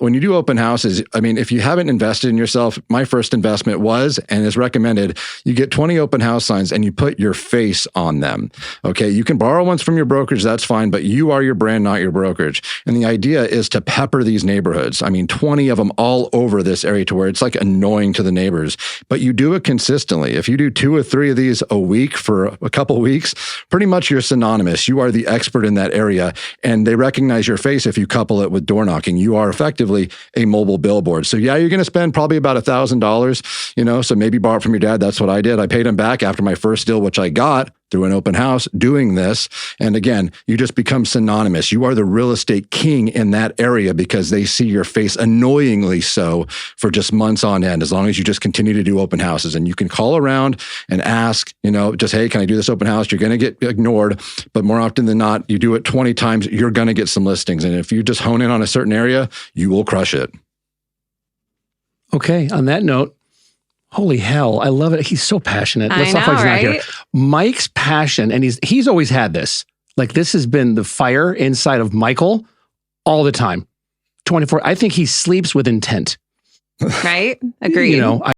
when you do open houses, I mean, if you haven't invested in yourself, my first investment was, and is recommended, you get 20 open house signs and you put your face on them. Okay. You can borrow ones from your brokerage. That's fine. But you are your brand, not your brokerage. And the idea is to pepper these neighborhoods. I mean, 20 of them all over this area to where it's like annoying to the neighbors, but you do it consistently. If you do 2 or 3 of these a week for a couple of weeks, pretty much you're synonymous. You are the expert in that area, and they recognize your face if you couple it with door knocking. You are effectively a mobile billboard. So yeah, you're going to spend probably about $1,000, so maybe borrow it from your dad. That's what I did. I paid him back after my first deal, which I got through an open house doing this. And again, you just become synonymous. You are the real estate king in that area because they see your face, annoyingly so, for just months on end, as long as you just continue to do open houses. And you can call around and ask, just, hey, can I do this open house? You're going to get ignored, but more often than not, you do it 20 times, you're going to get some listings. And if you just hone in on a certain area, you will crush it. Okay. On that note, holy hell, I love it. He's so passionate. Let's not fight he's not here. Mike's passion, and he's always had this. Like, this has been the fire inside of Michael all the time. 24. I think he sleeps with intent. Right? Agreed.